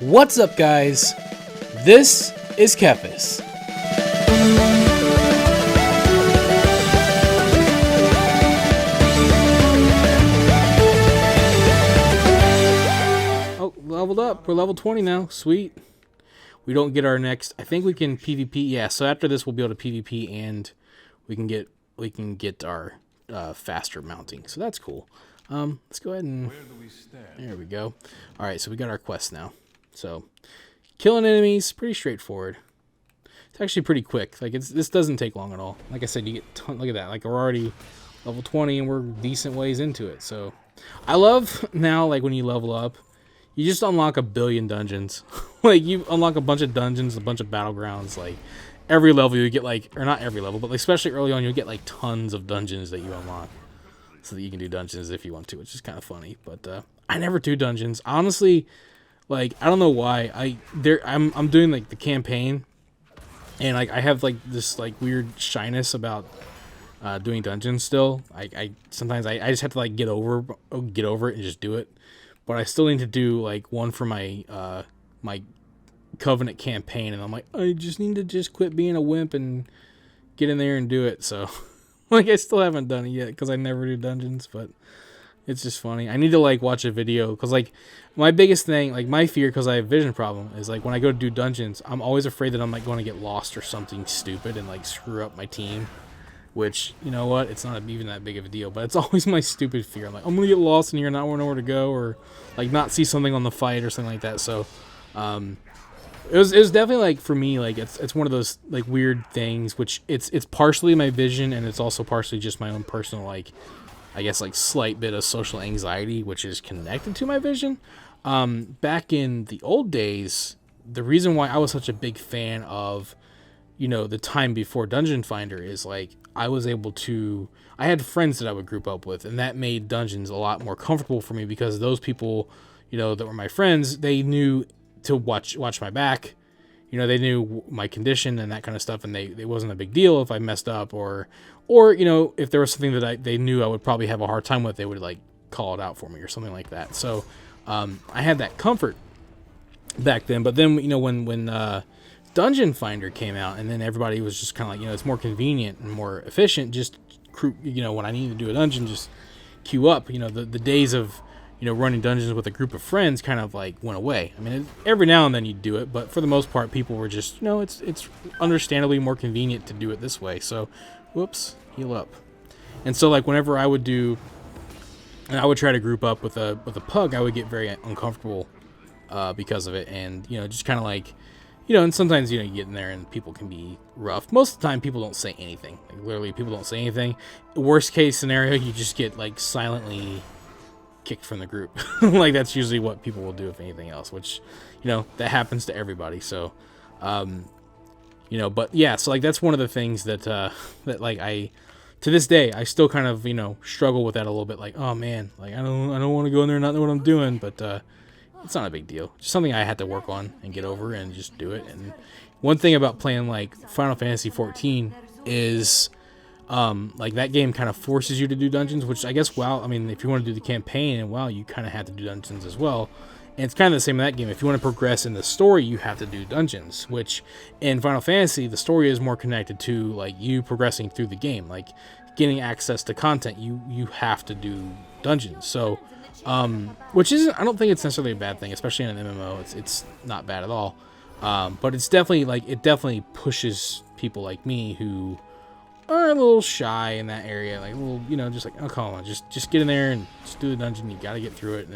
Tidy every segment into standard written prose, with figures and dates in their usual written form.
What's up, guys? This is Kephas. Oh, leveled up. We're level 20 now. Sweet. We don't get our next. I think we can PvP. Yeah. So after this, we'll be able to PvP, and we can get our faster mounting. So that's cool. Let's go ahead and. There we go. All right. So we got our quest now. So, killing enemies, pretty straightforward. It's actually pretty quick. Like this doesn't take long at all. Like I said, you get look at that. Like we're already level 20 and we're decent ways into it. So, I love now like when you level up, you just unlock a billion dungeons. Like you unlock a bunch of dungeons, a bunch of battlegrounds. Like every level you get like, or not every level, but like, especially early on, you'll get like tons of dungeons that you unlock, so that you can do dungeons if you want to, which is kind of funny. But I never do dungeons, honestly. Like, I don't know why. I'm doing like the campaign, and like I have like this like weird shyness about doing dungeons still. I sometimes I just have to like get over it and just do it. But I still need to do like one for my my Covenant campaign, and I'm like, I just need to just quit being a wimp and get in there and do it. So like I still haven't done it yet because I never do dungeons, but it's just funny. I need to like watch a video because like my biggest thing, like my fear, because I have vision problem, is like when I go to do dungeons, I'm always afraid that I'm like going to get lost or something stupid and like screw up my team. Which, you know what, it's not even that big of a deal, but it's always my stupid fear. I'm like, I'm gonna get lost in here, not know where to go, or like not see something on the fight or something like that. So, it was definitely like for me, like it's one of those like weird things, which it's partially my vision and it's also partially just my own personal like, I guess like slight bit of social anxiety, which is connected to my vision. Back in the old days, the reason why I was such a big fan of, you know, the time before Dungeon Finder is like I had friends that I would group up with, and that made dungeons a lot more comfortable for me because those people, you know, that were my friends, they knew to watch my back. You know, they knew my condition and that kind of stuff, and it wasn't a big deal if I messed up or you know, if there was something that they knew I would probably have a hard time with, they would like call it out for me or something like that. So I had that comfort back then. But then, you know, when Dungeon Finder came out, and then everybody was just kind of like, you know, it's more convenient and more efficient. Just, you know, when I need to do a dungeon, just queue up. You know, the days of, you know, running dungeons with a group of friends kind of like went away. I mean, every now and then you'd do it, but for the most part, people were just, you know, it's understandably more convenient to do it this way. So, whoops, heal up. And so, like, whenever I would try to group up with a pug, I would get very uncomfortable because of it, and you know, just kind of like, you know, and sometimes, you know, you get in there and people can be rough. Most of the time, people don't say anything. Like, literally, people don't say anything. Worst case scenario, you just get like silently kicked from the group. Like that's usually what people will do if anything else, which, you know, that happens to everybody. So, you know, but yeah, so like that's one of the things that that like to this day I still kind of, you know, struggle with that a little bit. Like, oh man, like I don't want to go in there and not know what I'm doing, but it's not a big deal. Just something I had to work on and get over and just do it. And one thing about playing like Final Fantasy 14 is like that game kind of forces you to do dungeons, which I guess WoW, I mean, if you want to do the campaign in WoW, you kind of have to do dungeons as well. And it's kind of the same in that game. If you want to progress in the story, you have to do dungeons, which in Final Fantasy, the story is more connected to like you progressing through the game, like getting access to content. You have to do dungeons. So, which isn't, I don't think it's necessarily a bad thing, especially in an MMO. It's not bad at all. But it's definitely like, it definitely pushes people like me who are a little shy in that area, like a little, you know, just like, oh, come on, just get in there and just do the dungeon. You got to get through it.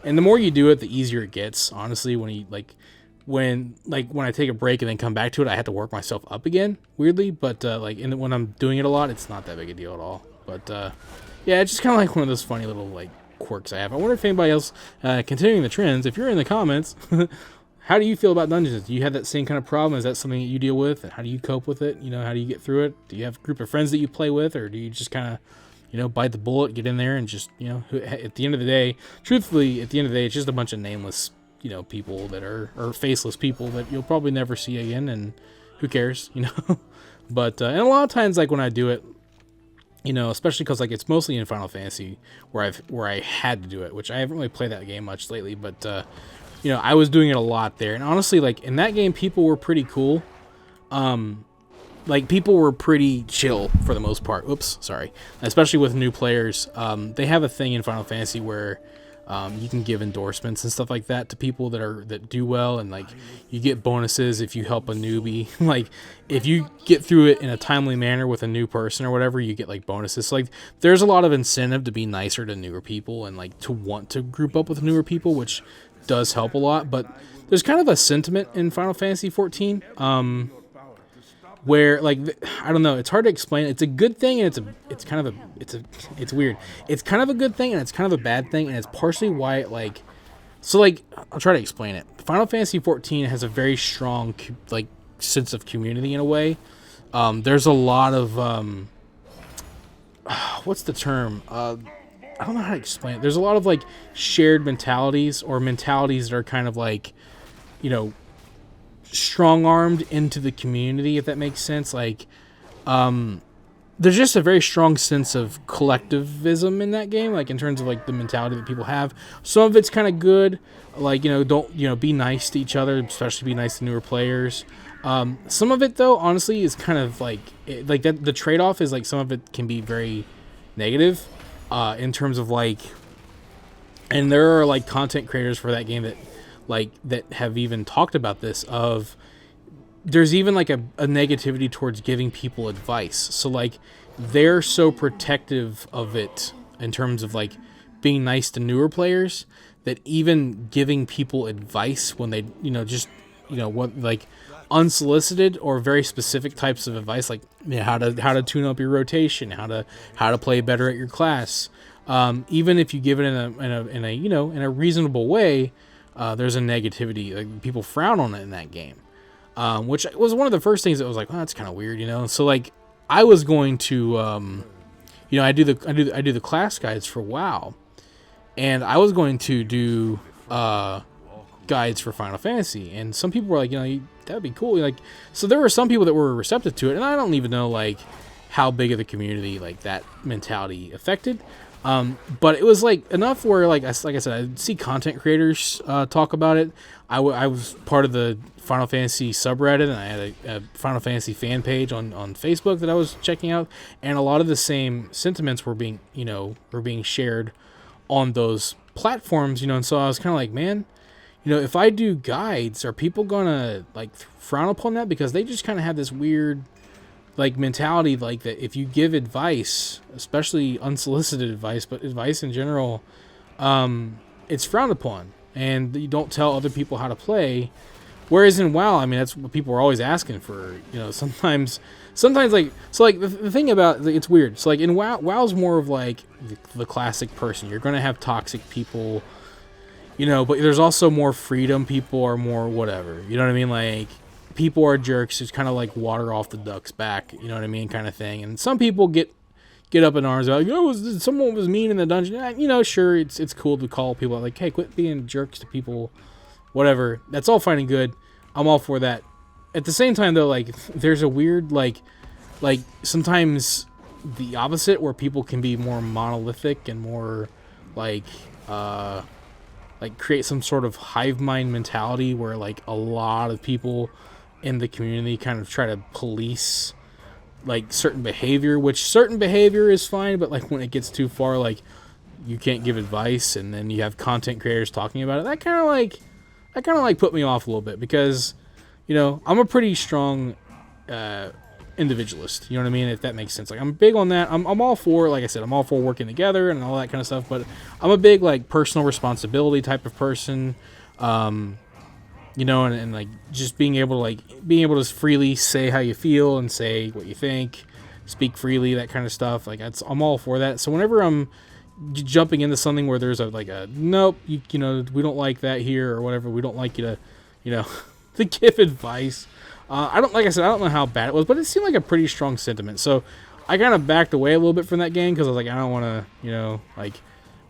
And the more you do it, the easier it gets. Honestly, when I take a break and then come back to it, I have to work myself up again, weirdly. But like when I'm doing it a lot, it's not that big a deal at all. But yeah, it's just kind of like one of those funny little like quirks I have. I wonder if anybody else, continuing the trends, if you're in the comments, how do you feel about dungeons? Do you have that same kind of problem? Is that something that you deal with? And how do you cope with it? You know, how do you get through it? Do you have a group of friends that you play with, or do you just kind of, you know, bite the bullet, get in there, and just, you know, at the end of the day, truthfully, at the end of the day, it's just a bunch of nameless, you know, people that are, or faceless people that you'll probably never see again, and who cares, you know? But, and a lot of times, like, when I do it, you know, especially because, like, it's mostly in Final Fantasy where I had to do it, which I haven't really played that game much lately, but, you know, I was doing it a lot there. And honestly, like in that game, people were pretty cool. Like people were pretty chill for the most part. Oops, sorry. Especially with new players. They have a thing in Final Fantasy where you can give endorsements and stuff like that to people that do well, and like you get bonuses if you help a newbie. Like if you get through it in a timely manner with a new person or whatever, you get like bonuses. So, like there's a lot of incentive to be nicer to newer people and like to want to group up with newer people, which does help a lot. But there's kind of a sentiment in Final Fantasy 14 where like I don't know, it's hard to explain. It's a good thing and it's weird. It's kind of a good thing and it's kind of a bad thing, and it's partially why it like so like I'll try to explain it. Final Fantasy 14 has a very strong like sense of community in a way. There's a lot of what's the term? I don't know how to explain it. There's a lot of like shared mentalities or mentalities that are kind of like, you know, strong-armed into the community, if that makes sense. Like there's just a very strong sense of collectivism in that game, like in terms of like the mentality that people have. Some of it's kind of good, like, you know, don't, you know, be nice to each other, especially be nice to newer players. Some of it though honestly is kind of like like that the trade-off is like some of it can be very negative in terms of like, and there are like content creators for that game that have even talked about this, of there's even like a negativity towards giving people advice. So like they're so protective of it in terms of like being nice to newer players that even giving people advice when they, you know, just, you know, what, like unsolicited or very specific types of advice, like, you know, how to tune up your rotation, how to play better at your class, even if you give it in a you know, in a reasonable way, there's a negativity. Like, people frown on it in that game, which was one of the first things that was like, oh, that's kind of weird, you know. So like, I was going to, you know, I do the class guides for WoW, and I was going to do guides for Final Fantasy, and some people were like, you know, that'd be cool. Like, so there were some people that were receptive to it, and I don't even know like how big of the community like that mentality affected. But it was like enough where like I said, I'd see content creators talk about it. I was part of the Final Fantasy subreddit, and I had a Final Fantasy fan page on Facebook that I was checking out, and a lot of the same sentiments were being shared on those platforms, you know. And so I was kind of like, man, you know, if I do guides, are people gonna like frown upon that? Because they just kind of have this weird like mentality, like that if you give advice, especially unsolicited advice, but advice in general, it's frowned upon, and you don't tell other people how to play. Whereas in WoW, I mean, that's what people are always asking for, you know. Sometimes like, so like the thing about it's weird. So like in WoW's more of like the classic person. You're gonna have toxic people, you know, but there's also more freedom. People are more whatever, you know what I mean? Like, people are jerks, just kind of like water off the duck's back, you know what I mean, kind of thing. And some people get up in arms about, someone was mean in the dungeon. You know, sure, it's cool to call people out, like, hey, quit being jerks to people, whatever. That's all fine and good. I'm all for that. At the same time, though, like, there's a weird, like sometimes the opposite, where people can be more monolithic and more like create some sort of hive mind mentality where like a lot of people in the community kind of try to police like certain behavior, which certain behavior is fine, but like when it gets too far, like you can't give advice, and then you have content creators talking about it, that kind of like put me off a little bit, because, you know, I'm a pretty strong individualist, you know what I mean, if that makes sense. Like, I'm big on that. I'm all for, like I said, I'm all for working together and all that kind of stuff, but I'm a big like personal responsibility type of person, you know, and like just being able to freely say how you feel and say what you think, speak freely, that kind of stuff. Like, I'm all for that. So whenever I'm jumping into something where there's a nope, you know, we don't like that here or whatever, we don't like you to, you know, to give advice. I don't know how bad it was, but it seemed like a pretty strong sentiment. So I kind of backed away a little bit from that game, because I was like, I don't want to, you know, like,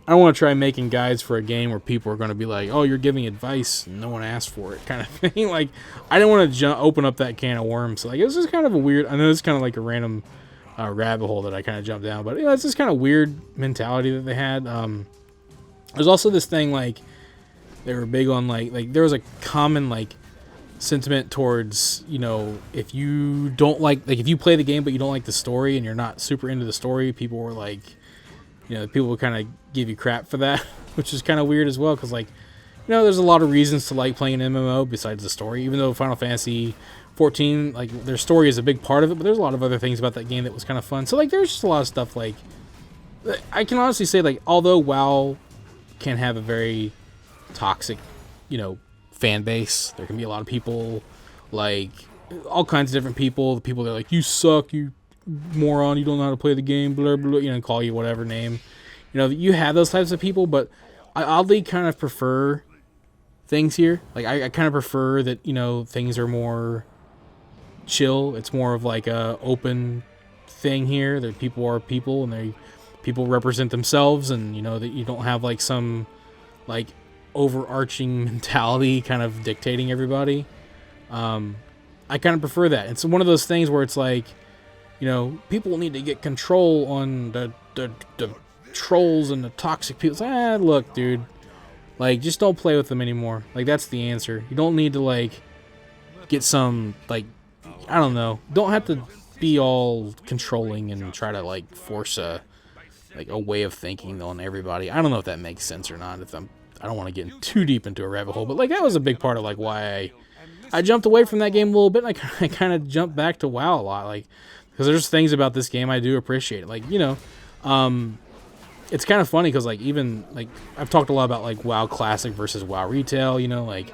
I don't want to try making guides for a game where people are going to be like, oh, you're giving advice and no one asked for it, kind of thing. Like, I didn't want to open up that can of worms. So like, it was just kind of a weird, I know it's kind of like a random rabbit hole that I kind of jumped down, but, you know, it's just kind of weird mentality that they had. There's also this thing, like, They were big on like there was a common like sentiment towards, you know, if you don't like if you play the game but you don't like the story and you're not super into the story, people were like, you know, people would kind of give you crap for that, which is kind of weird as well, because like, you know, there's a lot of reasons to like playing an MMO besides the story. Even though Final Fantasy 14, like, their story is a big part of it, but there's a lot of other things about that game that was kind of fun. So like, there's just a lot of stuff. Like, I can honestly say, like, although WoW can have a very toxic, you know, fan base, there can be a lot of people, like, all kinds of different people. The people that are like, you suck, you moron, you don't know how to play the game, blah blah, you know, call you whatever name. You know, you have those types of people, but I oddly kind of prefer things here. Like, I kind of prefer that, you know, things are more chill. It's more of like a open thing here. That people are people, and people represent themselves, and, you know, that you don't have like some like overarching mentality kind of dictating everybody. I kind of prefer that. It's one of those things where it's like, you know, people need to get control on the trolls and the toxic people. It's like, look, dude, like, just don't play with them anymore. Like, that's the answer. You don't need to, like, get some, like, I don't know. Don't have to be all controlling and try to, like, force a way of thinking on everybody. I don't know if that makes sense or not. I don't want to get too deep into a rabbit hole, but, like, that was a big part of, like, why I jumped away from that game a little bit, and I kind of jumped back to WoW a lot, like, because there's things about this game I do appreciate. Like, you know, it's kind of funny because, like, even, like, I've talked a lot about, like, WoW Classic versus WoW Retail, you know, like,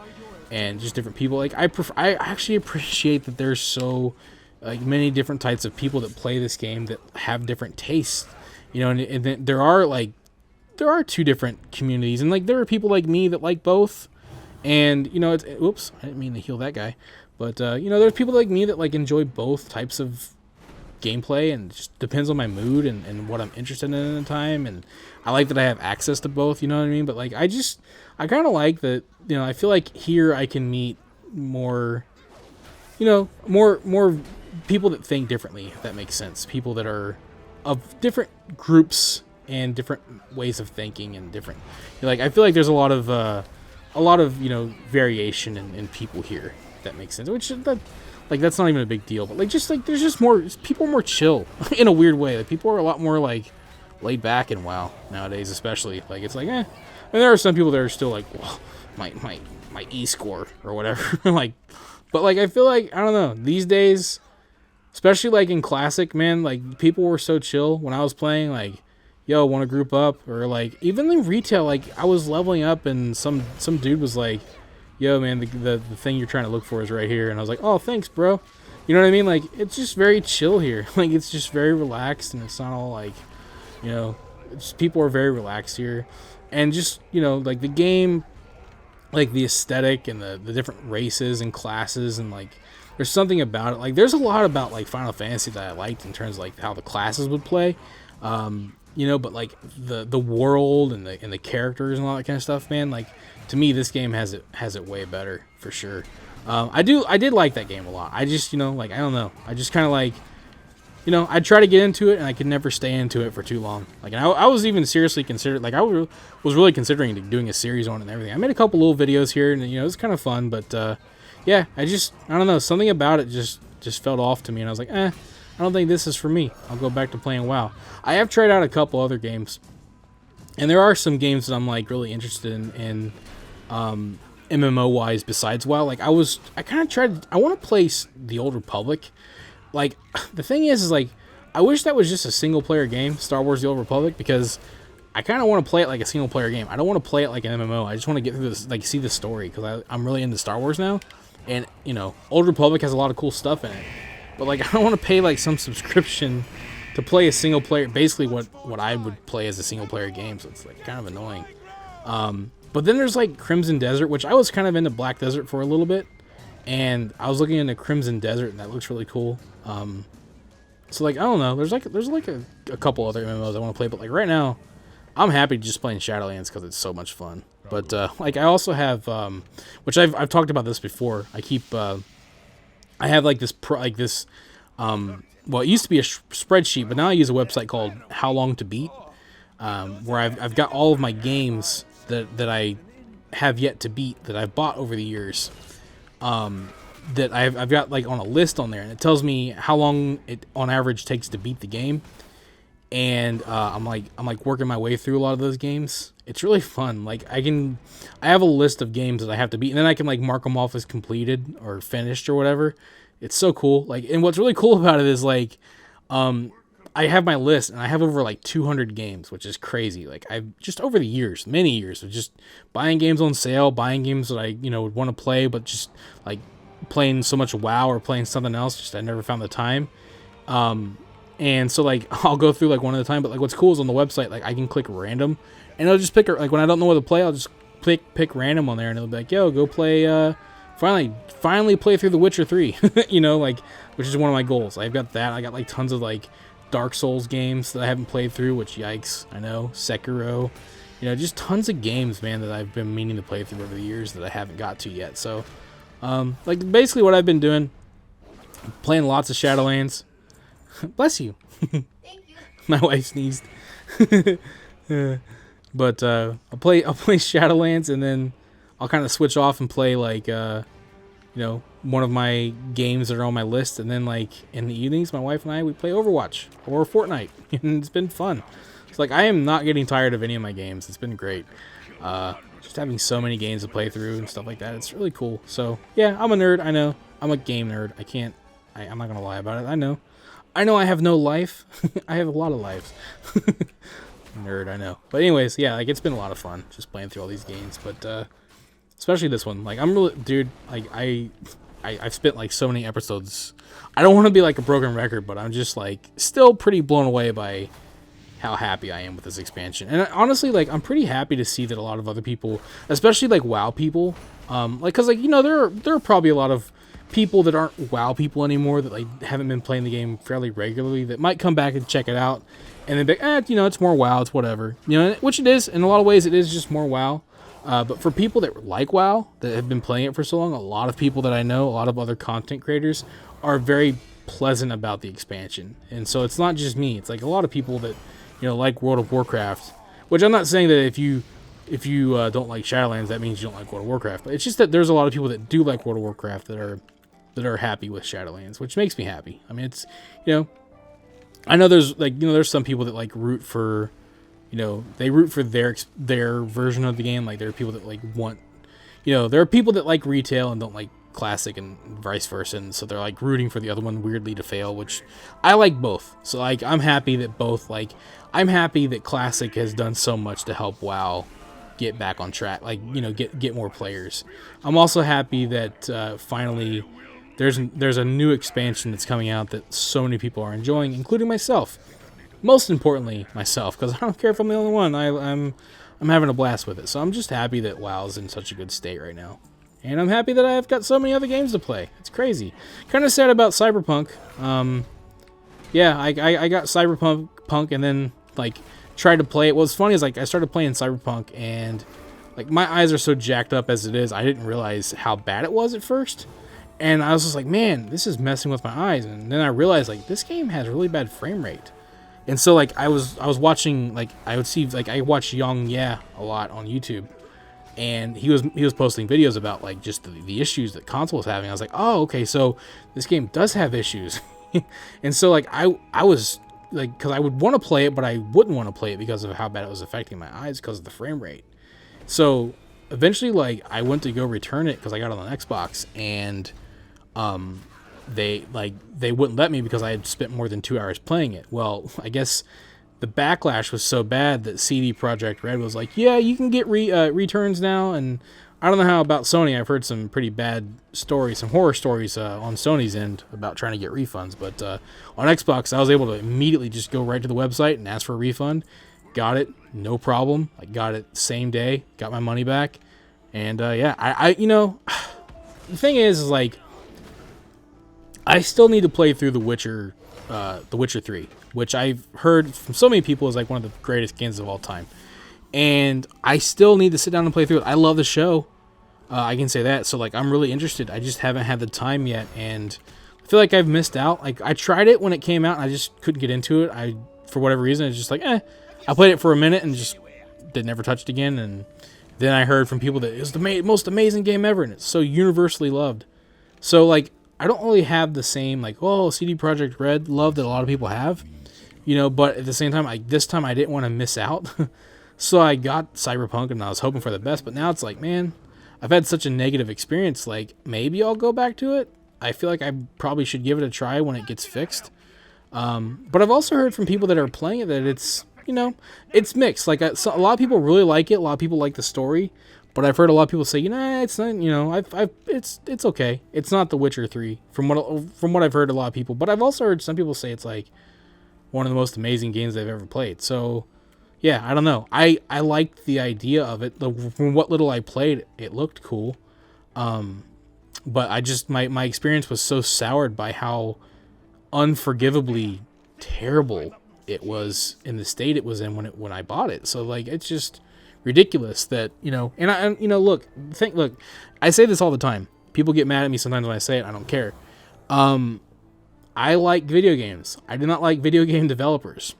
and just different people. Like, I actually appreciate that there's so, like, many different types of people that play this game that have different tastes, you know, and then there are two different communities, and, like, there are people like me that like both, and, you know, oops, I didn't mean to heal that guy, but, you know, there's people like me that, like, enjoy both types of gameplay, and it just depends on my mood and what I'm interested in at the time, and I like that I have access to both, you know what I mean? But, like, I kind of like that, you know, I feel like here I can meet more, you know, more people that think differently, if that makes sense. People that are of different groups and different ways of thinking and different, you know, like, I feel like there's a lot of, you know, variation in people here, if that makes sense, which like, that's not even a big deal, but, like, just, like, there's just more, people are more chill in a weird way. Like, people are a lot more, like, laid back in WoW nowadays, especially. Like, it's like, and there are some people that are still like, well, my E-score or whatever. Like, but, like, I feel like, I don't know, these days, especially, like, in Classic, man, like, people were so chill when I was playing, like, yo, want to group up? Or, like, even in Retail, like, I was leveling up and some dude was like, yo, man, the thing you're trying to look for is right here. And I was like, oh, thanks, bro. You know what I mean? Like, it's just very chill here. Like, it's just very relaxed, and it's not all, like, you know, people are very relaxed here. And just, you know, like, the game, like, the aesthetic and the different races and classes, and, like, there's something about it. Like, there's a lot about, like, Final Fantasy that I liked in terms of, like, how the classes would play. You know, but, like, the world and the characters and all that kind of stuff, man, like, to me, this game has it way better, for sure. I did like that game a lot. I just, you know, like, I don't know. I just kind of, like, you know, I'd try to get into it, and I could never stay into it for too long. Like, and I was even seriously considered, like, I was really considering doing a series on it and everything. I made a couple little videos here, and, you know, it was kind of fun, but, yeah, I don't know, something about it just felt off to me, and I was like, I don't think this is for me. I'll go back to playing WoW. I have tried out a couple other games, and there are some games that I'm, like, really interested in MMO-wise besides WoW. Like, I kind of tried, I want to play the Old Republic. Like, the thing is, like, I wish that was just a single-player game, Star Wars The Old Republic, because I kind of want to play it like a single-player game. I don't want to play it like an MMO. I just want to get through this, like, see the story, because I'm really into Star Wars now, and, you know, Old Republic has a lot of cool stuff in it. But, like, I don't want to pay, like, some subscription to play a single-player, basically what I would play as a single-player game, so it's, like, kind of annoying. But then there's, like, Crimson Desert, which I was kind of into Black Desert for a little bit, and I was looking into Crimson Desert, and that looks really cool. So, like, I don't know, there's a couple other MMOs I want to play, but, like, right now, I'm happy just playing Shadowlands because it's so much fun. But, like, I also have, which I've talked about this before, I have, like, well, it used to be a spreadsheet, but now I use a website called How Long to Beat, where I've got all of my games that I have yet to beat that I've bought over the years. That I've got like on a list on there, and it tells me how long it on average takes to beat the game. And I'm like working my way through a lot of those games. It's really fun. Like I have a list of games that I have to beat, and then I can like mark them off as completed or finished or whatever. It's so cool. Like, and what's really cool about it is like, I have my list, and I have over like 200 games, which is crazy. Like I've just over the years, many years of just buying games on sale, buying games that I would want to play, but just like playing so much WoW or playing something else, just I never found the time. And so like I'll go through like one at a time, but like what's cool is on the website, like I can click random, and it'll just pick like when I don't know what to play, I'll just pick random on there, and it'll be like, yo, go play. Finally play through The Witcher 3. Like, which is one of my goals. I've got that. I got like tons of like Dark Souls games that I haven't played through, which yikes, I know. Sekiro, just tons of games, man, that I've been meaning to play through over the years that I haven't got to yet. So, like basically what I've been doing, playing lots of Shadowlands. Bless you. Thank you. My wife sneezed. But I'll play Shadowlands, and then I'll kind of switch off and play like one of my games that are on my list, and then like in the evenings, my wife and I, we play Overwatch or Fortnite, and it's been fun. It's like I am not getting tired of any of my games. It's been great. Just having so many games to play through and stuff like that. It's really cool. So yeah, I'm a nerd. I know. I'm a game nerd. I'm not gonna lie about it. I know I have no life. I have a lot of lives. Nerd, I know. But anyways, yeah, like it's been a lot of fun just playing through all these games. But especially this one. Like I'm really, dude. Like I've spent like so many episodes. I don't want to be like a broken record, but I'm just like still pretty blown away by how happy I am with this expansion. And honestly, like I'm pretty happy to see that a lot of other people, especially like WoW people, like because like there are probably a lot of people that aren't WoW people anymore that like haven't been playing the game fairly regularly that might come back and check it out and then be like, it's more WoW, it's whatever, which it is. In a lot of ways it is just more WoW, but for people that like WoW, that have been playing it for so long, a lot of people that I know, a lot of other content creators are very pleasant about the expansion. And so it's not just me, it's like a lot of people that like World of Warcraft, which I'm not saying that if you don't like Shadowlands, that means you don't like World of Warcraft, but it's just that there's a lot of people that do like World of Warcraft that are happy with Shadowlands, which makes me happy. I mean, it's, I know there's like, there's some people that like root for, they root for their version of the game. Like there are people that like want, there are people that like retail and don't like classic and vice versa. And so they're like rooting for the other one weirdly to fail, which I like both. So like, I'm happy that I'm happy that classic has done so much to help WoW get back on track, like, get more players. I'm also happy that finally there's a new expansion that's coming out that so many people are enjoying, including myself. Most importantly, myself, because I don't care if I'm the only one. I'm having a blast with it. So I'm just happy that WoW's in such a good state right now. And I'm happy that I've got so many other games to play. It's crazy. Kind of sad about Cyberpunk. Yeah, I got Cyberpunk and then like tried to play it. What's funny is like I started playing Cyberpunk and like my eyes are so jacked up as it is, I didn't realize how bad it was at first. And I was just like, man, this is messing with my eyes. And then I realized like this game has really bad frame rate. And so like I was watching, like I would see, like I watch Young Yeah a lot on YouTube, and he was posting videos about like just the issues that console was having. I was like, oh, okay, so this game does have issues. And so like I was like, because I would want to play it, but I wouldn't want to play it because of how bad it was affecting my eyes because of the frame rate. So eventually, like I went to go return it because I got it on the Xbox, and they wouldn't let me because I had spent more than 2 hours playing it. Well, I guess the backlash was so bad that CD Projekt Red was like, yeah, you can get returns now. And I don't know how about Sony. I've heard some pretty bad stories, some horror stories on Sony's end about trying to get refunds. But on Xbox, I was able to immediately just go right to the website and ask for a refund. Got it, no problem. I got it same day, got my money back. And yeah, I the thing is like, I still need to play through The Witcher 3, which I've heard from so many people is like one of the greatest games of all time. And I still need to sit down and play through it. I love the show. I can say that. So like, I'm really interested. I just haven't had the time yet. And I feel like I've missed out. Like I tried it when it came out and I just couldn't get into it. For whatever reason, it's just like, I played it for a minute and just never touched it again. And Then I heard from people that it's the most amazing game ever, and it's so universally loved. So like, I don't really have the same like, oh, CD Projekt Red love that a lot of people have, you know. But at the same time, this time I didn't want to miss out, so I got Cyberpunk, and I was hoping for the best. But now it's like, man, I've had such a negative experience. Like, maybe I'll go back to it. I feel like I probably should give it a try when it gets fixed. But I've also heard from people that are playing it that it's, you know, it's mixed. Like, a lot of people really like it. A lot of people like the story. But I've heard a lot of people say, you know, it's not, you know, it's okay. It's not The Witcher 3 from what I've heard a lot of people. But I've also heard some people say it's like one of the most amazing games they've ever played. So, yeah, I don't know. I liked the idea of it. From what little I played, it looked cool. But I just, my experience was so soured by how unforgivably terrible it was in the state it was in when I bought it. So like, it's just ridiculous that, you know, and I, you know, look, I say this all the time. People get mad at me sometimes when I say it. I don't care. I like video games. I do not like video game developers.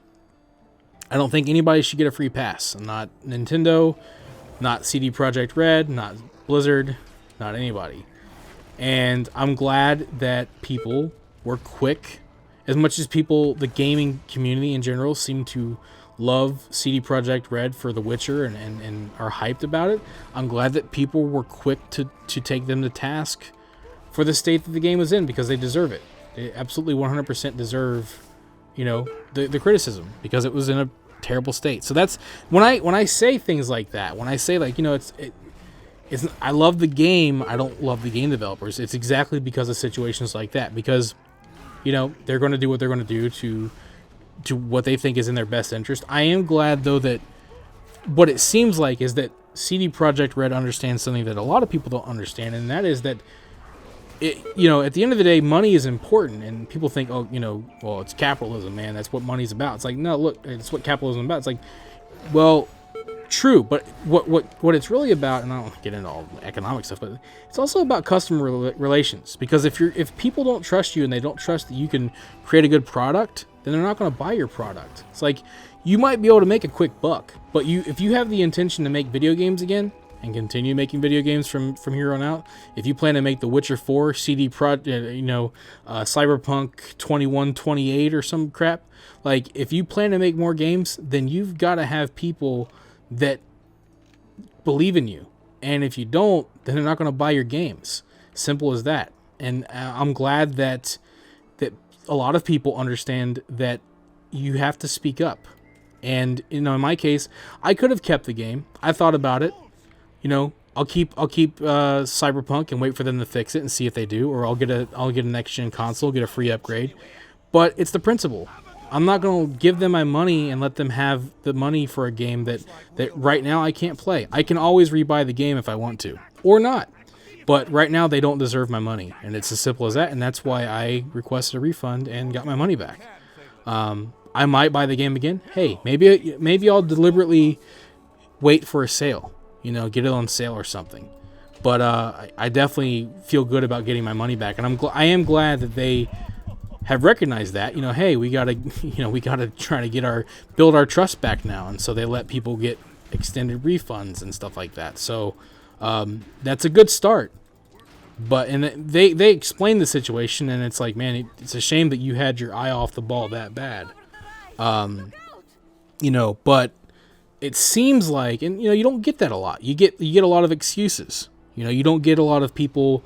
I don't think anybody should get a free pass. Not Nintendo, not CD Projekt Red, not Blizzard, not anybody. And I'm glad that people were quick, as much as the gaming community in general seem to love CD Projekt Red for The Witcher and are hyped about it. I'm glad that people were quick to take them to task for the state that the game was in, because they deserve it. They absolutely 100% deserve, you know, the criticism, because it was in a terrible state. So that's when I say things like that, when I say like, you know, it's I love the game, I don't love the game developers. It's exactly because of situations like that, because, you know, they're going to do what they're going to do to what they think is in their best interest. I am glad, though, that what it seems like is that CD Projekt Red understands something that a lot of people don't understand, and that is that, you know, at the end of the day, money is important, and people think, oh, you know, well, it's capitalism, man. That's what money's about. It's like, no, look, it's what capitalism is about. It's like, well, true, but what it's really about, and I don't get into all the economic stuff, but it's also about customer relations. Because if people don't trust you and they don't trust that you can create a good product, then they're not going to buy your product. It's like, you might be able to make a quick buck, but if you have the intention to make video games again and continue making video games from here on out, if you plan to make The Witcher 4, CD Projekt, you know, Cyberpunk 2128 or some crap, like, if you plan to make more games, then you've got to have people that believe in you. And if you don't, then they're not going to buy your games. Simple as that. And I'm glad that a lot of people understand that you have to speak up. And, you know, in my case, I could have kept the game. I thought about it. You know, I'll keep Cyberpunk and wait for them to fix it and see if they do, or I'll get a next gen console, get a free upgrade. But it's the principle. I'm not going to give them my money and let them have the money for a game that right now I can't play. I can always rebuy the game if I want to, or not. But right now they don't deserve my money, and it's as simple as that. And that's why I requested a refund and got my money back. I might buy the game again. Hey, maybe I'll deliberately wait for a sale. You know, get it on sale or something. But I definitely feel good about getting my money back, and I am glad that they have recognized that. You know, hey, we gotta try to build our trust back now, and so they let people get extended refunds and stuff like that. So that's a good start. But they explain the situation, and it's like, man, it's a shame that you had your eye off the ball that bad. You know, but it seems like, and you know, you don't get that a lot. You get a lot of excuses. You know, you don't get a lot of people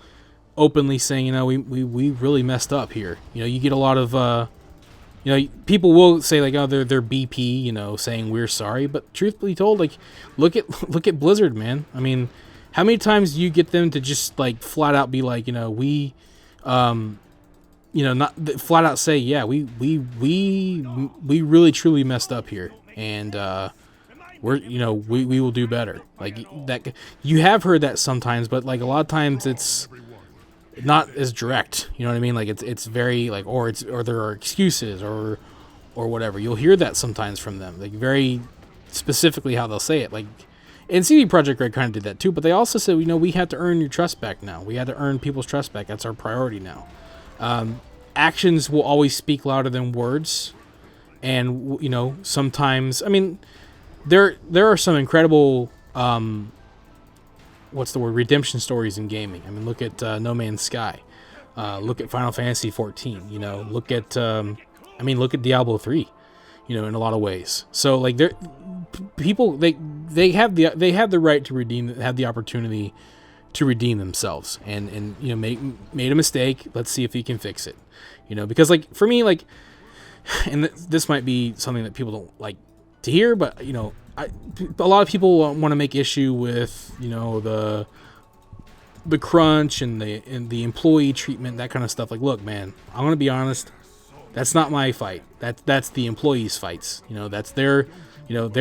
openly saying, you know, we really messed up here. You know, you get a lot of you know, people will say like, oh, they're BP, you know, saying we're sorry. But truthfully told, like, look at Blizzard, man. I mean, how many times do you get them to just like flat out be like, you know, we you know, not flat out say, yeah, we really truly messed up here, and we will do better. Like that, you have heard that sometimes, but like a lot of times it's not as direct. You know what I mean? Like it's very like, or there are excuses or whatever. You'll hear that sometimes from them, like very specifically how they'll say it. Like, and CD Projekt Red kind of did that too, but they also said, you know, we have to earn your trust back now. We had to earn people's trust back. That's our priority now. Actions will always speak louder than words, and you know, sometimes, I mean, there are some incredible what's the word, redemption stories in gaming. I mean, look at No Man's Sky. Look at Final Fantasy 14. You know, look at look at Diablo 3. You know, in a lot of ways. So like people they have the right to have the opportunity to redeem themselves, and you know, made a mistake. Let's see if he can fix it. You know, because like for me, like, and this might be something that people don't like to hear, but you know, a lot of people want to make issue with, you know, the crunch and the employee treatment, that kind of stuff. Like, look, man, I'm gonna be honest. That's not my fight. That's the employees' fights. You know, that's their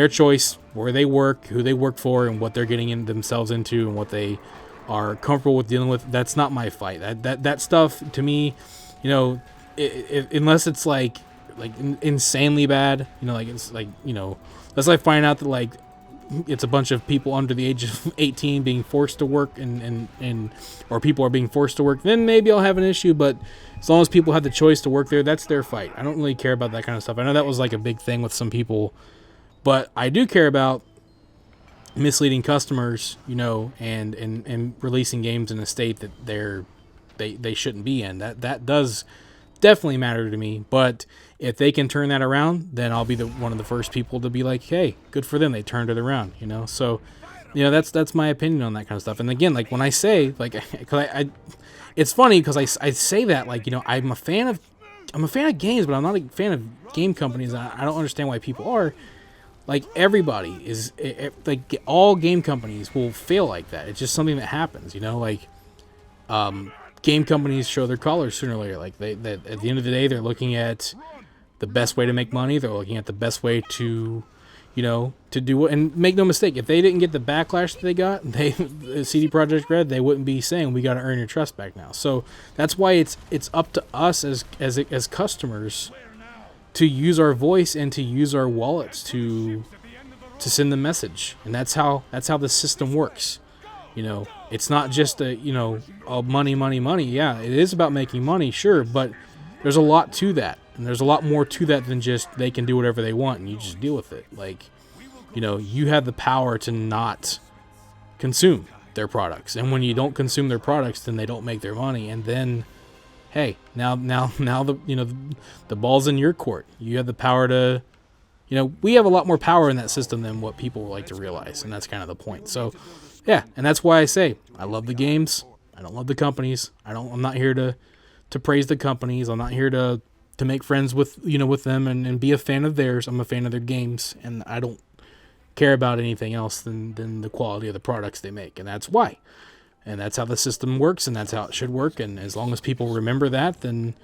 choice, where they work, who they work for, and what they're getting themselves into, and what they are comfortable with dealing with. That's not my fight. That stuff, to me, you know, unless it's like insanely bad, you know, like it's like, you know, unless I find out that like it's a bunch of people under the age of 18 being forced to work and or people are being forced to work, then maybe I'll have an issue. But as long as people have the choice to work there, that's their fight. I don't really care about that kind of stuff. I know that was like a big thing with some people, but I do care about misleading customers, you know, and releasing games in a state that they shouldn't be in. That does definitely matter to me. But if they can turn that around, then I'll be one of the first people to be like, hey, good for them, they turned it around, you know. So, you know, that's my opinion on that kind of stuff. And again, like when I say, like, cause I it's funny because I say that, like, you know, I'm a fan of games, but I'm not a fan of game companies. And I don't understand why people are. Like, everybody is, like, all game companies will fail like that. It's just something that happens, you know. Like, game companies show their colors sooner or later. Like, they at the end of the day, they're looking at the best way to make money. They're looking at the best way to, you know, to do it. And make no mistake, if they didn't get the backlash that they got, CD Projekt Red, they wouldn't be saying, we got to earn your trust back now. So that's why it's up to us as customers to use our voice and to use our wallets to send the message. And that's how the system works. You know, it's not just money. Yeah, it is about making money, sure, but there's a lot to that. And there's a lot more to that than just they can do whatever they want and you just deal with it. Like, you know, you have the power to not consume their products. And when you don't consume their products, then they don't make their money. And then, hey, now the ball's in your court. You have the power to, you know, we have a lot more power in that system than what people like to realize. And that's kind of the point. So, yeah, and that's why I say I love the games. I don't love the companies. I'm not here to praise the companies. I'm not here to make friends with them and be a fan of theirs. I'm a fan of their games, and I don't care about anything else than the quality of the products they make. And that's why. And that's how the system works, and that's how it should work. And as long as people remember that, then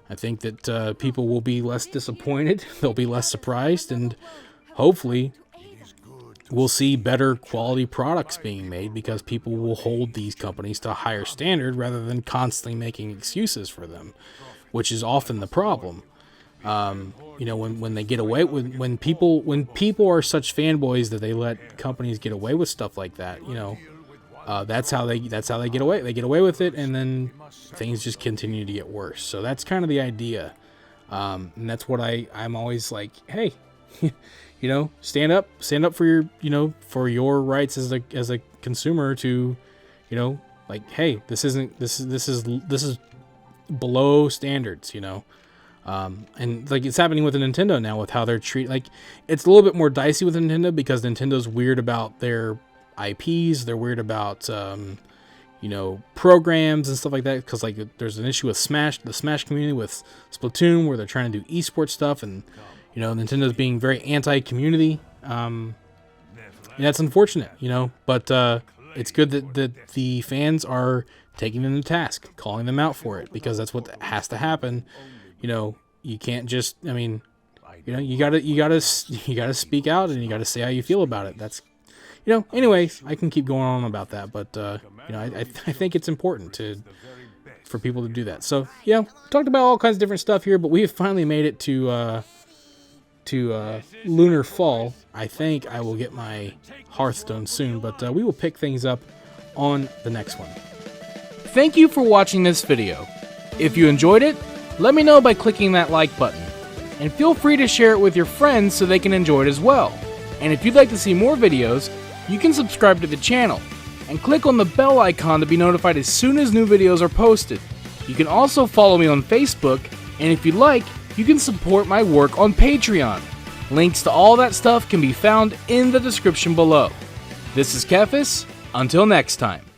I think that people will be less disappointed. They'll be less surprised, and hopefully we'll see better quality products being made because people will hold these companies to a higher standard rather than constantly making excuses for them, which is often the problem. You know, when they get away with, when people are such fanboys that they let companies get away with stuff like that, you know, that's how they get away. They get away with it, and then things just continue to get worse. So that's kind of the idea, and that's what I'm always like, hey, you know, stand up for your, you know, for your rights as a consumer to, you know, like, hey, this is below standards, you know. And like it's happening with Nintendo now with how they're treating, like it's a little bit more dicey with Nintendo because Nintendo's weird about their IPs. They're weird about, you know, programs and stuff like that. Cause like there's an issue with the Smash community with Splatoon where they're trying to do esports stuff, and, you know, Nintendo's being very anti-community. And that's unfortunate, you know, but, it's good that the fans are taking them to task, calling them out for it, because that's what has to happen. You know, you can't just, I mean, you know, you gotta speak out and you gotta say how you feel about it. That's, you know, anyways, I can keep going on about that, but, you know, I think it's important for people to do that. So, yeah, talked about all kinds of different stuff here, but we have finally made it to Lunar Fall. I think I will get my Hearthstone soon, but we will pick things up on the next one. Thank you for watching this video. If you enjoyed it, let me know by clicking that like button. And feel free to share it with your friends so they can enjoy it as well. And if you'd like to see more videos, you can subscribe to the channel. and click on the bell icon to be notified as soon as new videos are posted. You can also follow me on Facebook, and if you'd like, you can support my work on Patreon. Links to all that stuff can be found in the description below. This is Kephas. Until next time.